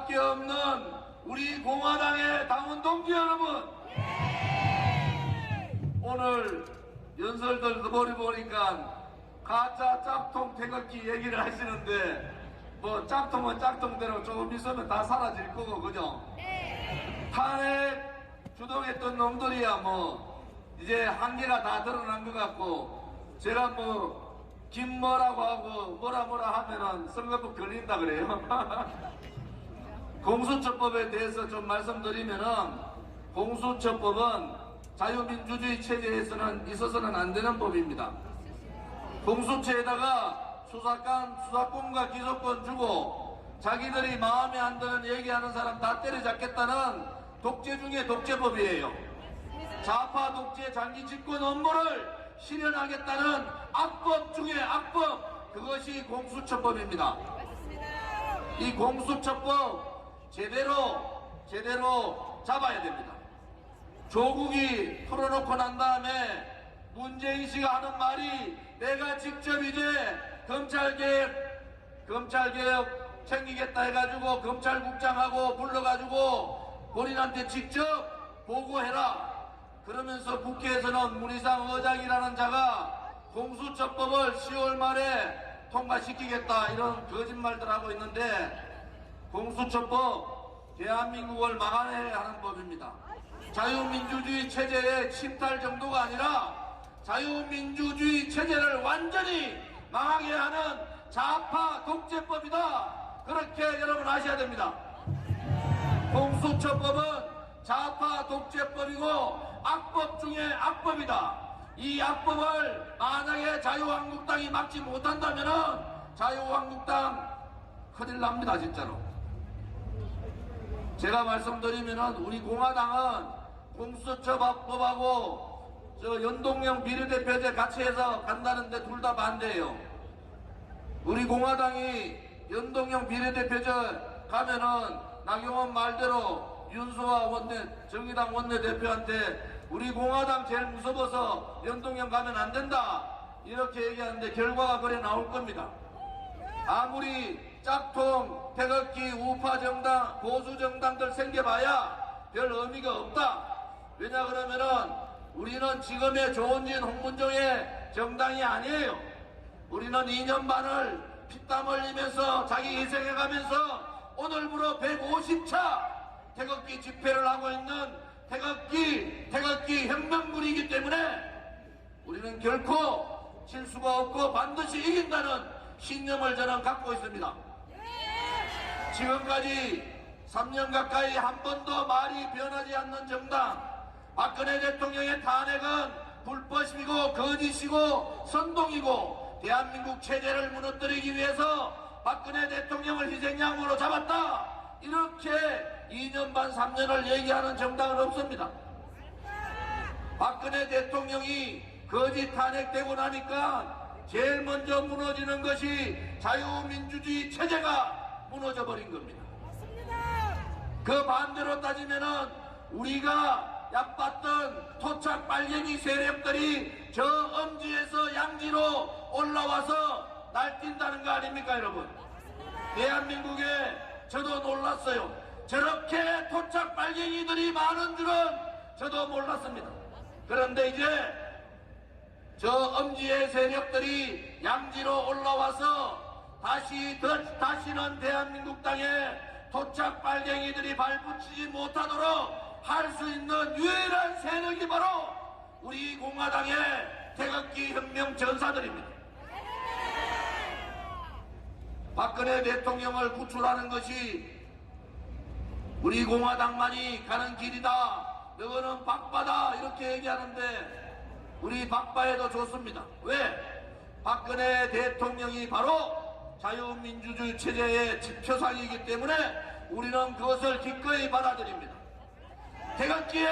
수밖에 없는 우리 공화당의 당원 동지 여러분, 오늘 연설들도 보니까 가짜 짝퉁 태극기 얘기를 하시는데, 뭐 짝퉁은 짝퉁대로 조금 있으면 다 사라질 거고, 그죠? 탄핵 주동했던 놈들이야 뭐 이제 한계가 다 드러난 것 같고, 제가 뭐 김뭐라고 하고 뭐라 하면은 선거법 걸린다 그래요. 공수처법에 대해서 좀 말씀드리면은, 공수처법은 자유민주주의 체제에서는 있어서는 안 되는 법입니다. 공수처에다가 수사권과 기소권 주고 자기들이 마음에 안 드는 얘기하는 사람 다 때려잡겠다는 독재 중에 독재법이에요. 좌파 독재 장기 집권 업무를 실현하겠다는 악법 중에 악법, 그것이 공수처법입니다. 이 공수처법 제대로 잡아야 됩니다. 조국이 풀어놓고 난 다음에 문재인 씨가 하는 말이, 내가 직접 이제 검찰개혁 챙기겠다 해가지고 검찰국장하고 불러가지고 본인한테 직접 보고해라. 그러면서 국회에서는 문희상 의장이라는 자가 공수처법을 10월 말에 통과시키겠다, 이런 거짓말들 하고 있는데, 공수처법 대한민국을 막아내야 하는 법입니다. 자유민주주의 체제의 침탈 정도가 아니라 자유민주주의 체제를 완전히 망하게 하는 좌파 독재법이다. 그렇게 여러분 아셔야 됩니다. 공수처법은 좌파 독재법이고 악법 중에 악법이다. 이 악법을 만약에 자유한국당이 막지 못한다면은 자유한국당 큰일 납니다, 진짜로. 제가 말씀드리면은, 우리 공화당은 공수처법하고 연동형 비례대표제 같이 해서 간다는데 둘 다 반대예요. 우리 공화당이 연동형 비례대표제 가면은 나경원 말대로 윤소아 정의당 원내대표한테 우리 공화당 제일 무서워서 연동형 가면 안 된다, 이렇게 얘기하는데 결과가 그래 나올 겁니다. 아무리 짝퉁, 태극기, 우파 정당, 보수 정당들 생겨봐야 별 의미가 없다. 왜냐 그러면은 우리는 지금의 조은진, 홍문종의 정당이 아니에요. 우리는 2년 반을 피땀 흘리면서 자기 희생해가면서 오늘부로 150차 태극기 집회를 하고 있는 태극기 혁명군이기 때문에 우리는 결코 질 수가 없고 반드시 이긴다는 신념을 저는 갖고 있습니다. 지금까지 3년 가까이 한 번도 말이 변하지 않는 정당, 박근혜 대통령의 탄핵은 불법이고 거짓이고 선동이고 대한민국 체제를 무너뜨리기 위해서 박근혜 대통령을 희생양으로 잡았다, 이렇게 2년 반 3년을 얘기하는 정당은 없습니다. 박근혜 대통령이 거짓 탄핵되고 나니까 제일 먼저 무너지는 것이 자유민주주의 체제가 무너져 버린 겁니다. 그 반대로 따지면은 우리가 얕봤던 토착 빨갱이 세력들이 저 엄지에서 양지로 올라와서 날뛴다는 거 아닙니까, 여러분? 대한민국에 저도 놀랐어요. 저렇게 토착 빨갱이들이 많은 줄은 저도 몰랐습니다. 그런데 이제 저 엄지의 세력들이 양지로 올라와서 다시는 대한민국 땅에 토착 빨갱이들이 발붙이지 못하도록 할 수 있는 유일한 세력이 바로 우리 공화당의 태극기 혁명 전사들입니다. 박근혜 대통령을 구출하는 것이 우리 공화당만이 가는 길이다, 너는 박바다, 이렇게 얘기하는데 우리 박바해도 좋습니다. 왜? 박근혜 대통령이 바로 자유민주주의 체제의 지표상이기 때문에 우리는 그것을 기꺼이 받아들입니다. 태극기의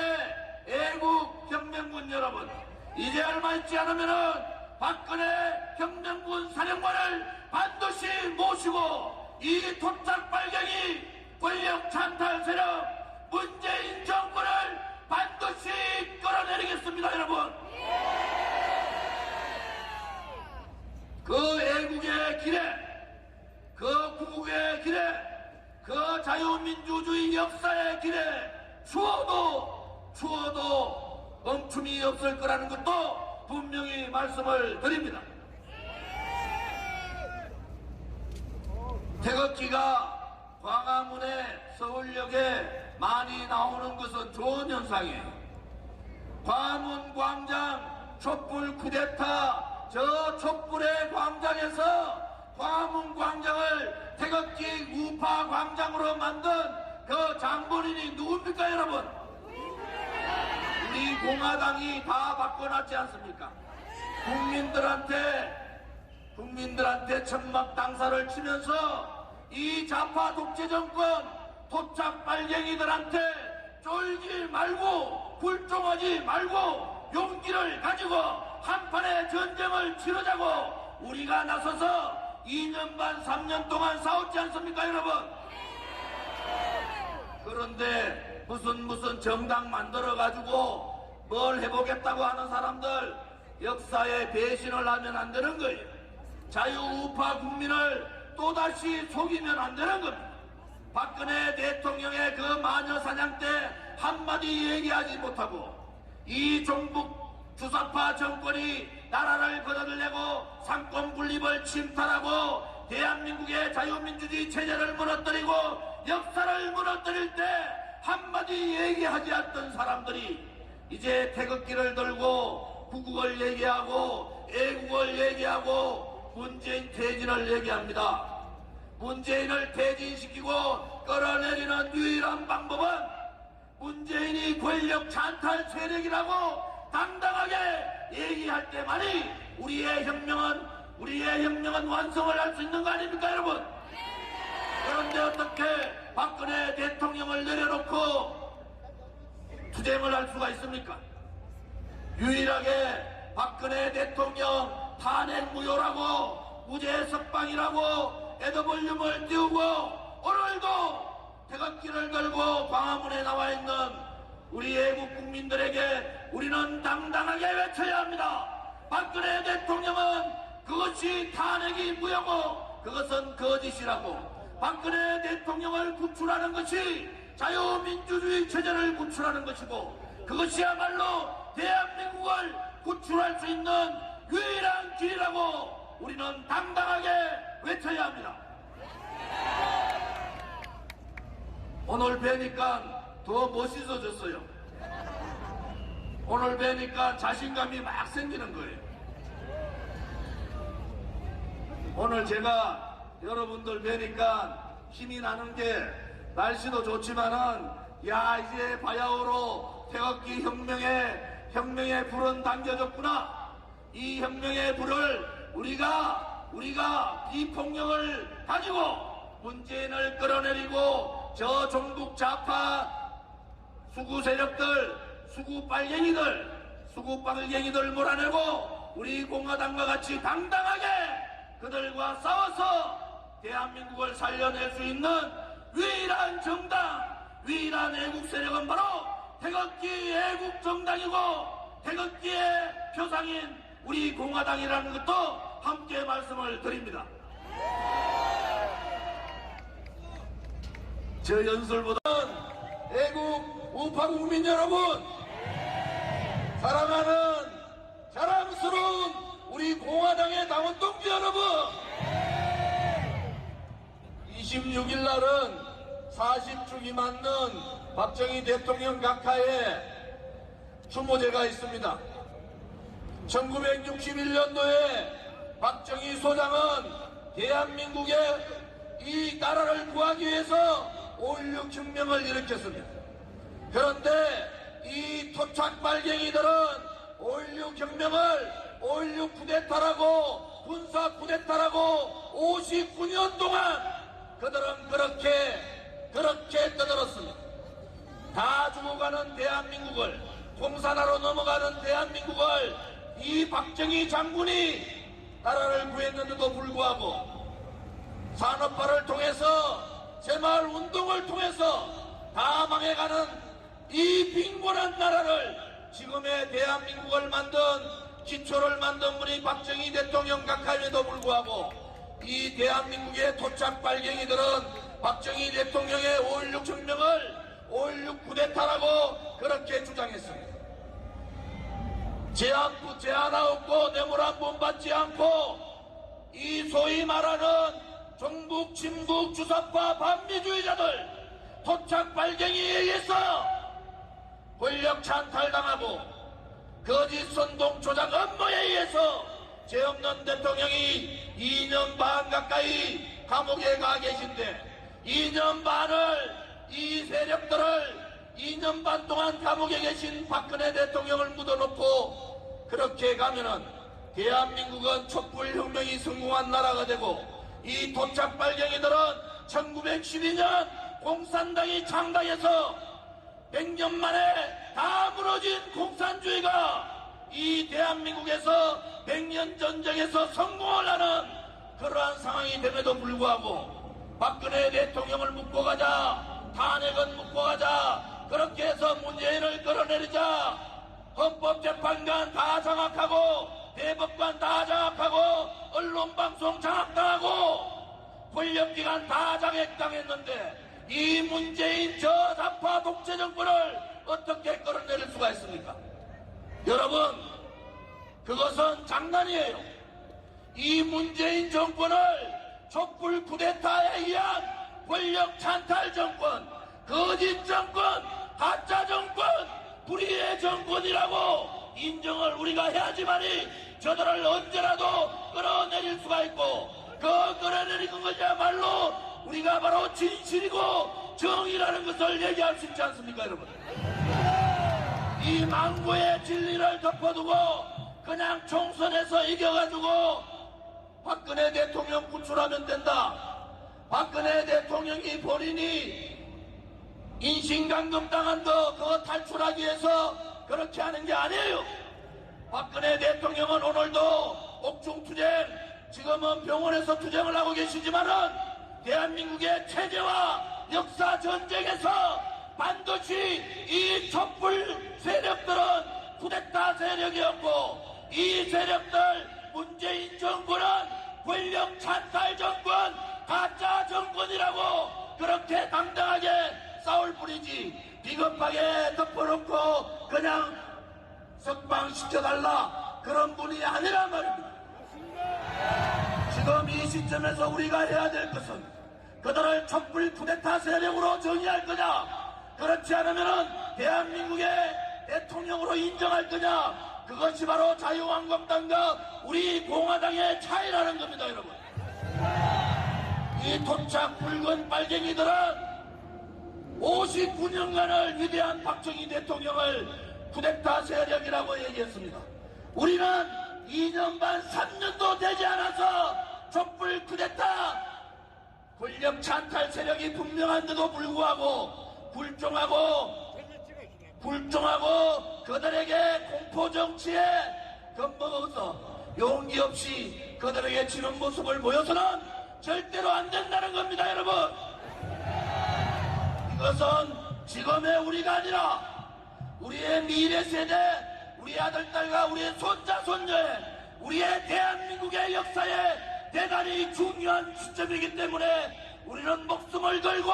애국 혁명군 여러분, 이제 얼마 있지 않으면은 박근혜 혁명군 사령관을 반드시 모시고 이 토착 빨갱이 권력 찬탈 세력 문재인 정부를 반드시 끌어내리겠습니다, 여러분. 그 애국의 길에, 그 구국의 길에, 그 자유민주주의 역사의 길에 추워도 멈춤이 없을 거라는 것도 분명히 말씀을 드립니다. 태극기가 광화문에 서울역에 많이 나오는 것은 좋은 현상이에요. 광화문 광장 촛불 쿠데타 저 촛불의 광장에서 광화문 광장을 태극기 우파 광장으로 만든 그 장본인이 누굽니까 여러분? 우리 공화당이 다 바꿔놨지 않습니까? 국민들한테 천막 당사를 치면서 이 좌파 독재 정권 토착 빨갱이들한테 쫄지 말고 굴종하지 말고 용기를 가지고 한판의 전쟁을 치르자고 우리가 나서서 2년 반 3년 동안 싸웠지 않습니까 여러분? 그런데 무슨 정당 만들어 가지고 뭘 해보겠다고 하는 사람들 역사에 배신을 하면 안 되는 거예요. 자유우파 국민을 또다시 속이면 안 되는 겁니다. 박근혜 대통령의 그 마녀 사냥 때 한마디 얘기하지 못하고 이 종북 주사파 정권이 나라를 거덜내고 상권 분립을 침탈하고 대한민국의 자유민주주의 체제를 무너뜨리고 역사를 무너뜨릴 때 한마디 얘기하지 않던 사람들이 이제 태극기를 들고 구국을 얘기하고 애국을 얘기하고 문재인 퇴진을 얘기합니다. 문재인을 퇴진시키고 끌어내리는 유일한 방법은 문재인이 권력 찬탈 세력이라고 당당하게 얘기할 때만이 우리의 혁명은 완성을 할 수 있는 거 아닙니까 여러분? 그런데 어떻게 박근혜 대통령을 내려놓고 투쟁을 할 수가 있습니까? 유일하게 박근혜 대통령 탄핵 무효라고 무죄 석방이라고 에더볼륨을 띄우고 오늘도 태극기를 들고 광화문에 나와 있는 우리 애국 국민들에게 우리는 당당하게 외쳐야 합니다. 박근혜 대통령은 그것이 탄핵이 무효고 그것은 거짓이라고 박근혜 대통령을 구출하는 것이 자유민주주의 체제를 구출하는 것이고 그것이야말로 대한민국을 구출할 수 있는 유일한 길이라고 우리는 당당하게 외쳐야 합니다. 오늘 뵈니까 더 멋있어졌어요. 오늘 뵈니까 자신감이 막 생기는 거예요. 오늘 제가 여러분들 뵈니까 힘이 나는 게 날씨도 좋지만은 야 이제 바야흐로 태극기 혁명의 불은 당겨졌구나. 이 혁명의 불을 우리가 비폭력을 가지고 문재인을 끌어내리고 저 종북 좌파 수구 세력들 수구 빨갱이들 몰아내고 우리 공화당과 같이 당당하게 그들과 싸워서 대한민국을 살려낼 수 있는 유일한 정당, 유일한 애국 세력은 바로 태극기 애국 정당이고 태극기의 표상인 우리 공화당이라는 것도 함께 말씀을 드립니다. 저 연설보다는 애국 우파 국민 여러분, 사랑하는 자랑스러운 우리 공화당의 당원 동지 여러분, 26일 날은 40주기 맞는 박정희 대통령 각하의 추모제가 있습니다. 1961년도에 박정희 소장은 대한민국의 이 나라를 구하기 위해서 5.16 혁명을 일으켰습니다. 그런데 이 토착 빨갱이들은 5.16 혁명을 5.16 쿠데타라고 군사 쿠데타라고 59년 동안 그들은 그렇게 떠들었습니다. 다 죽어가는 대한민국을, 공산화로 넘어가는 대한민국을 이 박정희 장군이 나라를 구했는데도 불구하고 산업화를 통해서 새마을 운동을 통해서 다 망해가는 이 빈곤한 나라를 지금의 대한민국을 만든 기초를 만든 분이 박정희 대통령 각하임에도 불구하고 이 대한민국의 토착 빨갱이들은 박정희 대통령의 5.16 혁명을 5.16 쿠데타라고 그렇게 주장했습니다. 제한 없고 뇌물 한 번 받지 않고 이 소위 말하는 종북, 친북, 주사파, 반미주의자들 토착 발갱이에 의해서 권력 찬탈당하고 거짓 선동 조작 업무에 의해서 죄 없는 대통령이 2년 반 가까이 감옥에 가 계신데 2년 반을 이 세력들을 2년 반 동안 감옥에 계신 박근혜 대통령을 묻어놓고 그렇게 가면은 대한민국은 촛불혁명이 성공한 나라가 되고 이 토착 발갱이들은 1912년 공산당이 창당해서 100년 만에 다 무너진 공산주의가 이 대한민국에서 100년 전쟁에서 성공을 하는 그러한 상황이 됨에도 불구하고 박근혜 대통령을 묻고 가자, 탄핵은 묻고 가자, 그렇게 해서 문재인을 끌어내리자 헌법재판관 다 장악하고 대법관 다 장악하고 언론방송 장악당하고 권력기관 다 장악당했는데 이 문재인 저사파 독재 정권을 어떻게 끌어내릴 수가 있습니까? 여러분, 그것은 장난이에요. 이 문재인 정권을 촛불 쿠데타에 의한 권력 찬탈 정권, 거짓 정권, 가짜 정권, 불의의 정권이라고 인정을 우리가 해야지만이 저들을 언제라도 끌어내릴 수가 있고 그 끌어내리는 것이야말로 우리가 바로 진실이고 정의라는 것을 얘기할 수 있지 않습니까, 여러분? 이 망고의 진리를 덮어두고 그냥 총선에서 이겨가지고 박근혜 대통령 구출하면 된다. 박근혜 대통령이 본인이 인신감금 당한 거 그거 탈출하기 위해서 그렇게 하는 게 아니에요. 박근혜 대통령은 오늘도 옥중투쟁, 지금은 병원에서 투쟁을 하고 계시지만은 대한민국의 체제와 역사 전쟁에서 반드시 이 촛불 세력들은 쿠데타 세력이었고 이 세력들 문재인 정권은 권력 찬탈 정권, 가짜 정권이라고 그렇게 당당하게 싸울 뿐이지 비겁하게 덮어놓고 그냥 석방시켜달라 그런 분이 아니란 말입니다. 지금 이 시점에서 우리가 해야 될 것은 그들을 촛불 쿠데타 세력으로 정의할 거냐, 그렇지 않으면 대한민국의 대통령으로 인정할 거냐, 그것이 바로 자유한국당과 우리 공화당의 차이라는 겁니다, 여러분. 이 토착 붉은 빨갱이들은 59년간을 위대한 박정희 대통령을 쿠데타 세력이라고 얘기했습니다. 우리는 2년 반 3년도 되지 않아서 촛불 쿠데타 권력 찬탈 세력이 분명한데도 불구하고 불종하고 그들에게 공포 정치에 겁먹어서 용기 없이 그들에게 지는 모습을 보여서는 절대로 안 된다는 겁니다, 여러분. 이것은 지금의 우리가 아니라 우리의 미래 세대, 우리 아들, 딸과 우리의 손자, 손녀의 우리의 대한민국의 역사에 대단히 중요한 시점이기 때문에 우리는 목숨을 걸고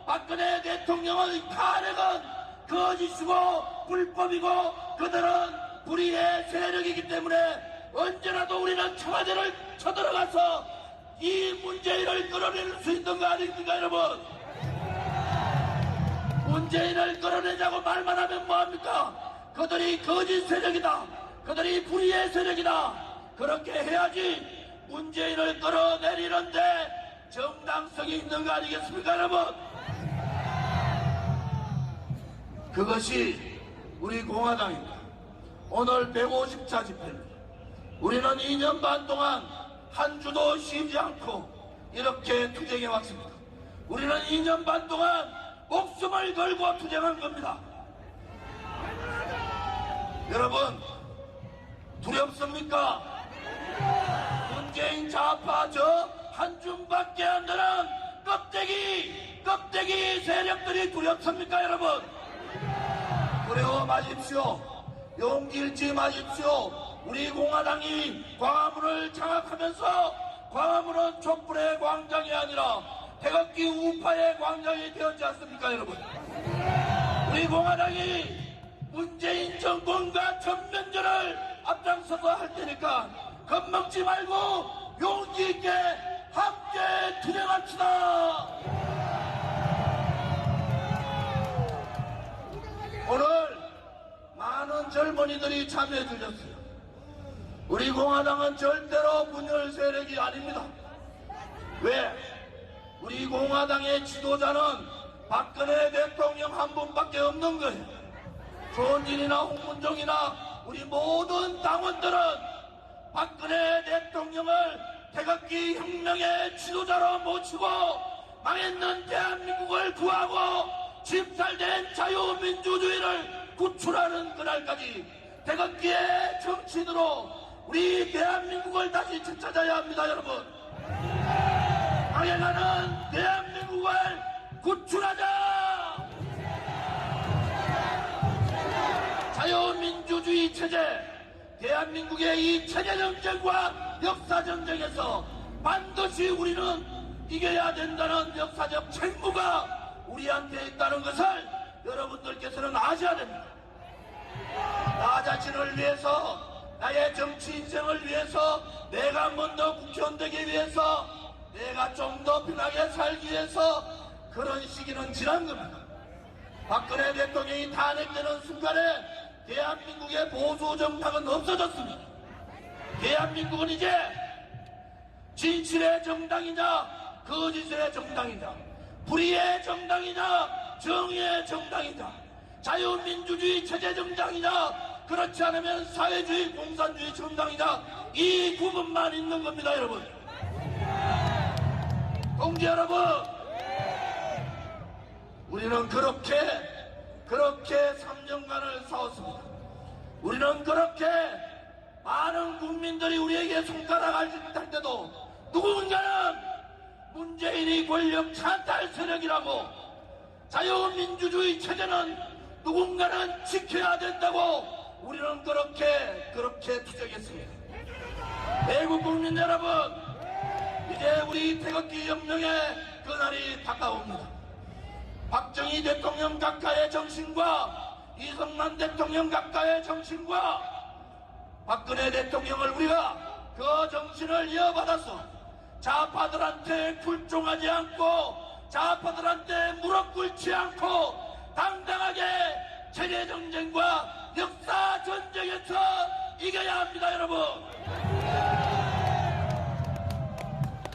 박근혜 대통령의 탄핵은 거짓이고 불법이고 그들은 불의의 세력이기 때문에 언제라도 우리는 청와대를 쳐들어가서 이 문재인을 끌어낼 수 있는 거 아닙니까, 여러분? 문재인을 끌어내자고 말만 하면 뭐합니까? 그들이 거짓 세력이다, 그들이 불의의 세력이다, 그렇게 해야지 문재인을 끌어내리는데 정당성이 있는 거 아니겠습니까, 여러분? 그것이 우리 공화당입니다. 오늘 150차 집회입니다. 우리는 2년 반 동안 한 주도 쉬지 않고 이렇게 투쟁해 왔습니다. 우리는 2년 반 동안 목숨을 걸고 투쟁한 겁니다. 여러분, 두렵습니까? 문재인 좌파 저 한 줌밖에 안 되는 껍데기 세력들이 두렵습니까, 여러분? 두려워 마십시오. 용기 잃지 마십시오. 우리 공화당이 광화문을 장악하면서 광화문은 촛불의 광장이 아니라 태극기 우파의 광장이 되었지 않습니까, 여러분? 우리 공화당이 문재인 정권과 전면전을 앞장서서 할 테니까 겁먹지 말고 용기 있게 함께 투쟁합시다. 오늘 많은 젊은이들이 참여해 주셨어요. 우리 공화당은 절대로 분열 세력이 아닙니다. 왜? 우리 공화당의 지도자는 박근혜 대통령 한 분밖에 없는 거예요. 조원진이나 홍문종이나 우리 모든 당원들은 박근혜 대통령을 태극기 혁명의 지도자로 모시고 망했는 대한민국을 구하고 침탈된 자유민주주의를 구출하는 그날까지 태극기의 정치인으로 우리 대한민국을 다시 되찾아야 합니다, 여러분. 망해가는 대한민국을 구출하자! 자유민주주의 체제, 대한민국의 이 체제전쟁과 역사전쟁에서 반드시 우리는 이겨야 된다는 역사적 책무가 우리한테 있다는 것을 여러분들께서는 아셔야 됩니다. 나 자신을 위해서, 나의 정치 인생을 위해서, 내가 먼저 국회의원 되기 위해서, 내가 좀 더 편하게 살기 위해서 그런 시기는 지난 겁니다. 박근혜 대통령이 탄핵되는 순간에 대한민국의 보수 정당은 없어졌습니다. 대한민국은 이제 진실의 정당이냐 거짓의 정당이냐, 불의의 정당이냐 정의의 정당이냐, 자유민주주의 체제 정당이냐 그렇지 않으면 사회주의 공산주의 정당이냐, 이 구분만 있는 겁니다, 여러분. 동지 여러분, 우리는 그렇게 3년간을 싸웠습니다. 우리는 그렇게 많은 국민들이 우리에게 손가락을 할 때도 누군가는 문재인이 권력 찬탈 세력이라고, 자유민주주의 체제는 누군가는 지켜야 된다고 우리는 그렇게 투쟁했습니다. 대국 국민 여러분, 이제 우리 태극기 혁명의 그날이 다가옵니다. 박정희 대통령 각하의 정신과 이승만 대통령 각하의 정신과 박근혜 대통령을 우리가 그 정신을 이어받아서 좌파들한테 굴종하지 않고 좌파들한테 무릎 꿇지 않고 당당하게 체제전쟁과 역사전쟁에서 이겨야 합니다, 여러분.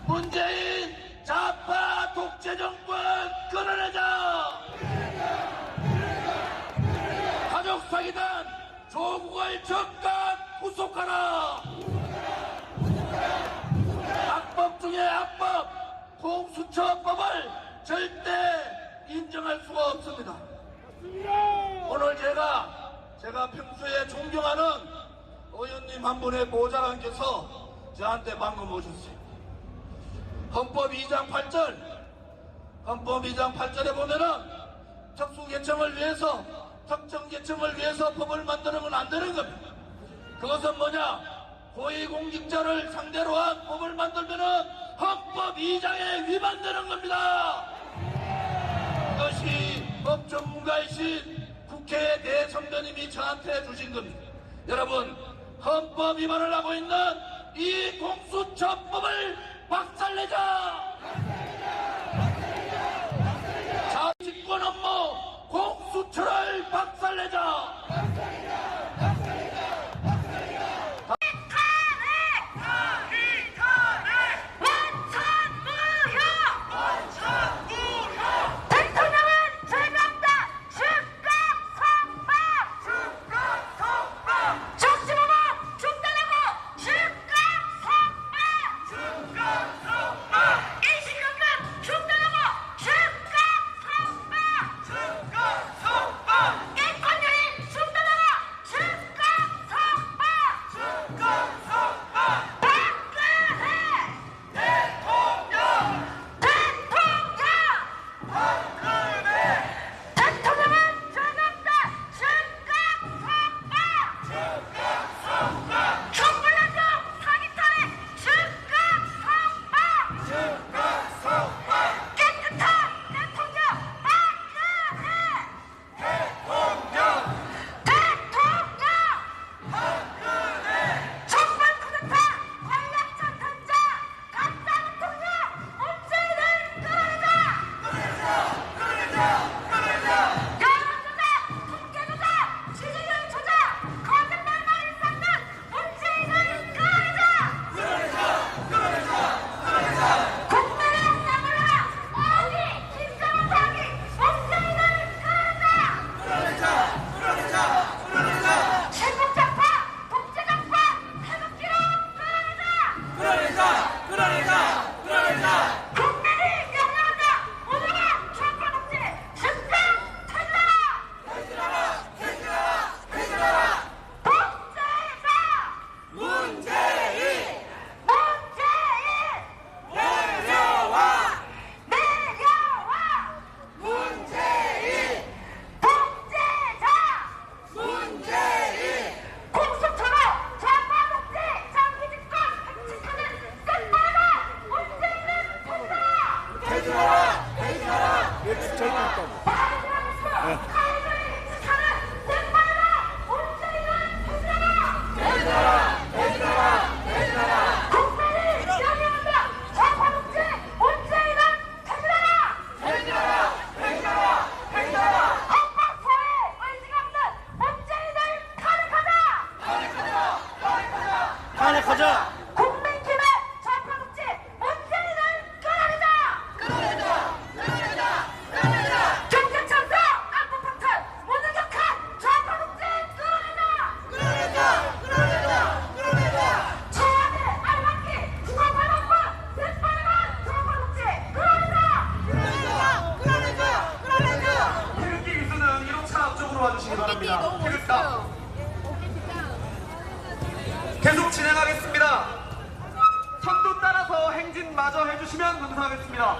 문재인 좌파 독재정권 끊어내자! 가족사기단 조국을 즉각 구속하라! 악법 중에 악법, 공수처법을 절대 인정할 수가 없습니다. 오늘 제가 평소에 존경하는 의원님 한 분의 보좌관께서 저한테 방금 오셨어요. 헌법 2장 8절에 보면은 특수계층을 위해서, 특정 계층을 위해서 법을 만드는 건 안 되는 겁니다. 그것은 뭐냐? 고위공직자를 상대로 한 법을 만들면은 헌법 2장에 위반되는 겁니다. 이것이 법 전문가이신 국회 대선배님이 저한테 주신 겁니다. 여러분, 헌법 위반을 하고 있는 이 공수처법을 박살내자! 자치권 업무 공수처를 박살내자! 탄핵하자! 국민팀의 좌파독재 문재인을 끌어내자! 경제 찬사 안보 파탄 무능력한 좌파독재 끌어내자! 청와대 알박기 국가반환과 새빨간 좌파독재 끌어내자! 태극기 기수는 1호차 앞쪽으로 와주시기 바랍니다. 태극기 계속 진행하겠습니다. 선두 따라서 행진 마저 해주시면 감사하겠습니다.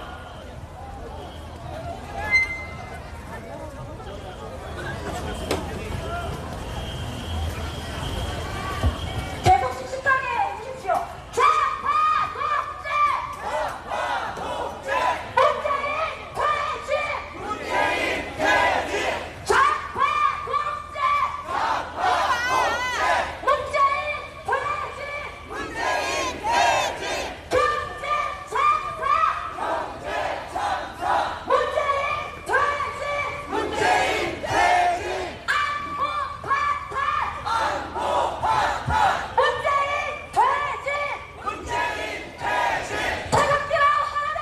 계속 씩씩하게 해주십시오. 좌파독재! 문재인 퇴진! 좌파독재! 문재인 퇴진! 경제 찬사! 문재인 퇴진! 안보 파탄! 문재인 퇴진! 태극기로 하나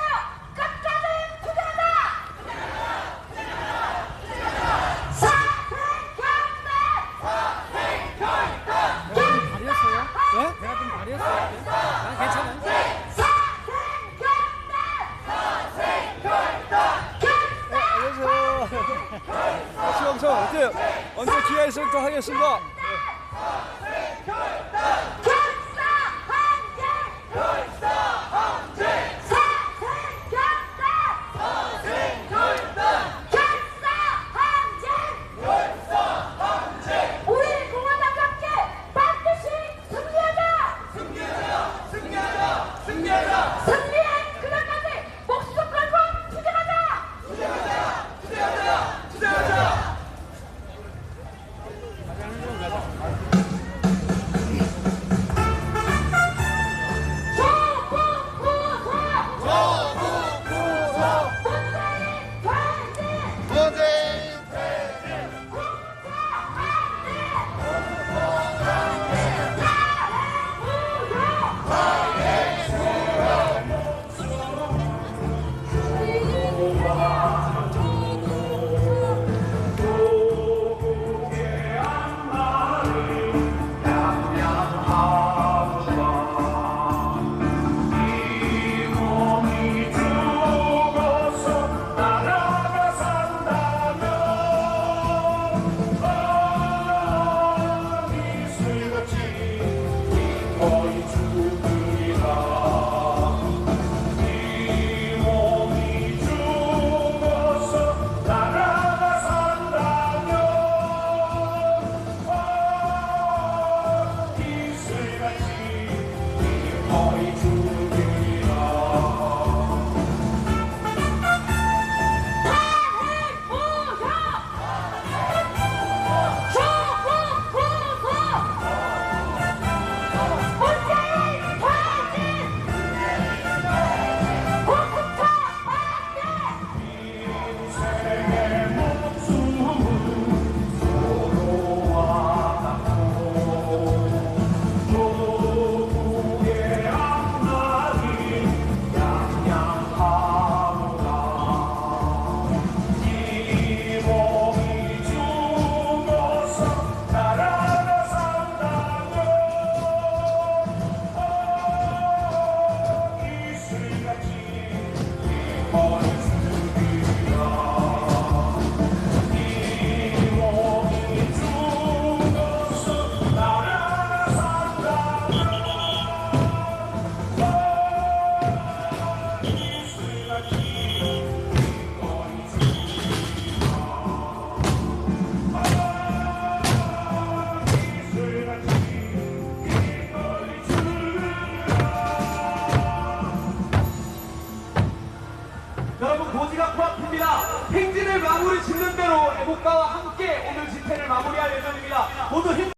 끝까지 투쟁하자! 발휘했어요? 네? 제가 좀 발휘했어요. 난 괜찮아요. 안녕하세요. 수영서 어때요? 언제 기회 있으면 또 하겠습니다. 우리 공화당과 함께 반드시 승리하자! 승리한 그날까지 목숨 걸고 투쟁하자! 마지막 코앞입니다. 행진을 마무리 짓는 대로 애국가와 함께 오늘 집회를 마무리할 예정입니다. 모두 힘